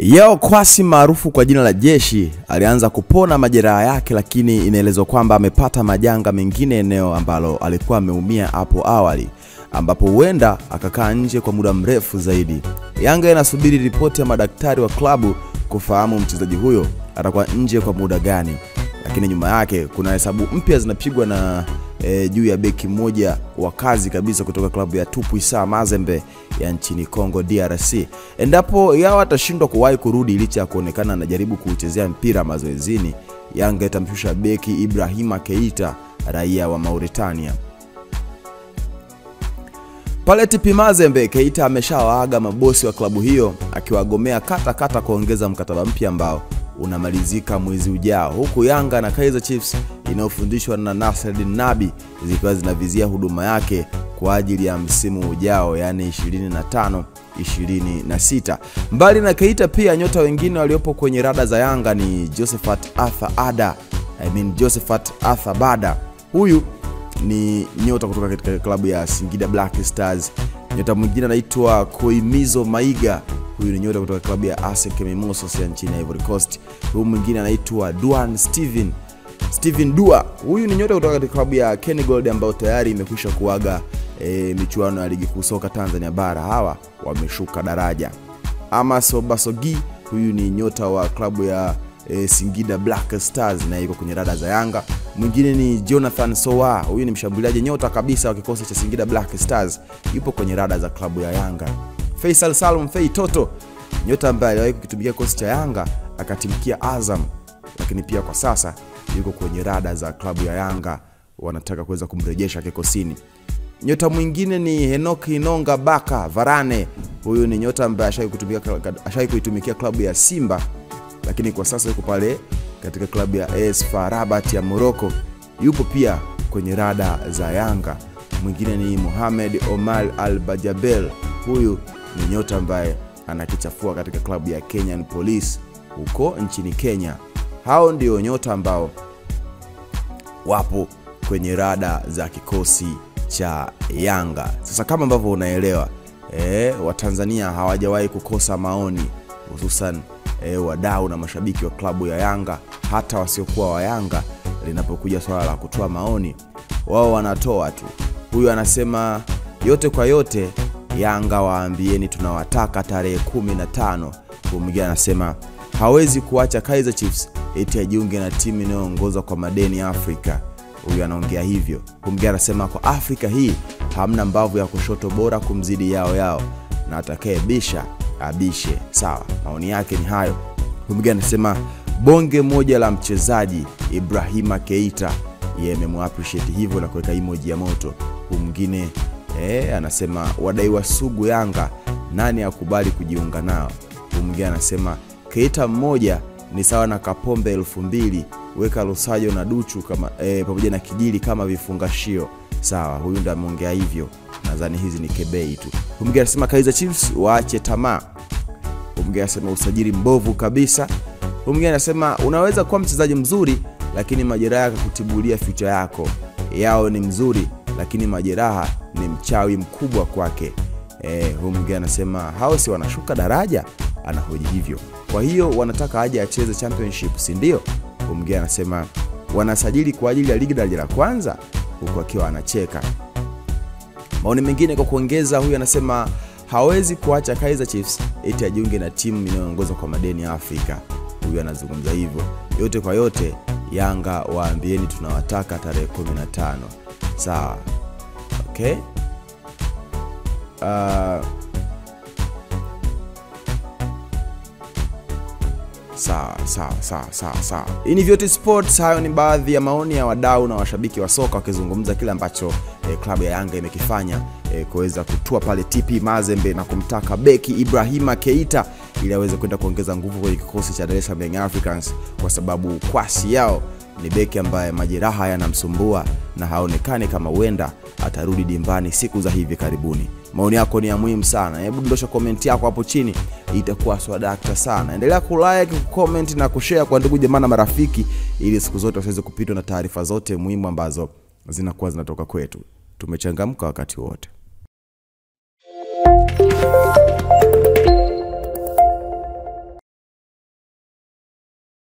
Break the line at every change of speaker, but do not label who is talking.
Yao Kwasi maarufu kwa jina la Jeshi alianza kupona majeraha yake, lakini inaelezwa kwamba amepata majanga mengine eneo ambalo alikuwa ameumia hapo awali, ambapo huenda akakaa nje kwa muda mrefu zaidi. Yanga inasubiri ripoti ya madaktari wa klabu kufahamu mchezaji huyo atakuwa nje kwa muda gani, lakini nyuma yake kuna hesabu mpya zinapigwa na juu ya beki mmoja wa kazi kabisa kutoka klabu ya Tupuisa Mazembe ya nchini Kongo DRC. Endapo yao atashindwa kuwahi kurudi licha ya kuonekana anajaribu kuchezea mpira mazoezini, Yanga itamshusha beki Ibrahima Keita, raia wa Mauritania. Pale TP Mazembe, Keita ameshawaaga mabosi wa klabu hiyo akiwagomea kata kuongeza mkataba mpya ambao unamalizika mwezi ujao, huku Yanga na Kaizer Chiefs inayofundishwa na Nasreddine Nabi zikiwa zinavizia huduma yake kwa ajili ya msimu ujao, yani 25-26. Mbali na Keita, pia nyota wengine waliopo kwenye rada za Yanga ni Josephat Arthur Bada. Huyu ni nyota kutoka katika klabu ya Singida Black Stars. Nyota mwingine anaitwa Koimizo Maiga. Huyu ni nyota kutoka klabu ya ASEC Mimosas ya nchini Ivory Coast. Huyu mwingine anaitwa Duan Steven Dua. Huyu ni nyota kutoka katika klabu ya Kengold ambayo tayari imekwisha kuaga michuano ya ligi kuu soka Tanzania bara. Hawa wameshuka daraja. Amaso Basogi, huyu ni nyota wa klabu ya Singida Black Stars na yuko kwenye rada za Yanga. Mwingine ni Jonathan Sowa. Huyu ni mshambuliaji nyota kabisa wa kikosi cha Singida Black Stars, yupo kwenye rada za klabu ya Yanga. Faisal Salum Fei Toto, nyota ambaye aliwahi kukitumikia kikosi cha Yanga akatimkia Azam, lakini pia kwa sasa yuko kwenye rada za klabu ya Yanga, wanataka kuweza kumrejesha kikosini. Nyota mwingine ni Henock Inonga Baka Varane. Huyu ni nyota ambaye ashawahi kuitumikia klabu ya Simba, lakini kwa sasa yuko pale katika klabu ya AS FAR Rabat ya Morocco, yupo pia kwenye rada za Yanga. Mwingine ni Mohamed Omar Al-Bajabel. Huyu ni nyota ambaye anakichafua katika klabu ya Kenyan Police huko nchini Kenya. Hao ndio nyota ambao wapo kwenye rada za kikosi cha Yanga. Sasa kama ambavyo unaelewa, Watanzania hawajawahi kukosa maoni, hususan wadau na mashabiki wa klabu ya Yanga, hata wasiokuwa wa Yanga. Linapokuja swala la kutoa maoni, wao wanatoa tu. Huyu anasema yote kwa yote, Yanga waambieni tunawataka tarehe 15. Mwingine anasema hawezi kuacha Kaizer Chiefs eti ajiunge na timu inayoongoza kwa madeni Afrika. Huyu anaongea hivyo. Mwingine anasema kwa Afrika hii hamna mbavu ya kushoto bora kumzidi yao, na atakayebisha abishe. Sawa, maoni yake ni hayo. Mwingine anasema bonge moja la mchezaji Ibrahima Keita, yeye amemappreciate hivyo na kuweka emoji ya moto. Mwingine anasema wadaiwa sugu Yanga, nani akubali kujiunga nao? Mwingine anasema Keita mmoja ni sawa na Kapombe 2000, weka Lusajo na Duchu kama pamoja na Kijili kama vifungashio. Sawa, huyu ndo ameongea hivyo. Nadhani hizi ni kebei tu. Mwingine anasema Kaizer Chiefs waache tamaa. Mwingine anasema usajili mbovu kabisa. Mwingine anasema unaweza kuwa mchezaji mzuri lakini majeraha yakakutibulia future yako. Yao ni mzuri lakini majeraha ni mchawi mkubwa kwake. Mwingine anasema hao si wanashuka daraja, anahoji hivyo. Kwa hiyo wanataka aje acheze championship, si ndio? Mwingine anasema wanasajili kwa ajili ya ligi daraja la kwanza, huko akiwa anacheka. Maoni mengine kwa kuongeza, huyu anasema hawezi kuacha Kaizer Chiefs eti ajiunge na timu inayoongoza kwa madeni ya Afrika. Huyu anazungumza hivyo. Yote kwa yote, Yanga waambieni tunawataka tarehe 15. Sawa. Okay. Sawa. Hii ni Vyote Sports. Hayo ni baadhi ya maoni ya wadau na washabiki wa soka wakizungumza kile ambacho klabu ya Yanga imekifanya kuweza kutua pale TP Mazembe na kumtaka beki Ibrahima Keita ili aweze kwenda kuongeza nguvu kwenye kikosi cha Dar es Salaam Young Africans, kwa sababu Kwasi yao ni beki ambaye majeraha yanamsumbua na haonekani kama huenda atarudi dimbani siku za hivi karibuni. Maoni yako ni ya muhimu sana. Hebu ndosha comment yako hapo chini, itakuwa swadakta sana. Endelea kulike, kucomment na kushare kwa ndugu jamaa na marafiki, ili siku zote wasiweze kupitwa na taarifa zote muhimu ambazo zinakuwa zinatoka kwetu. Tumechangamka wakati wote.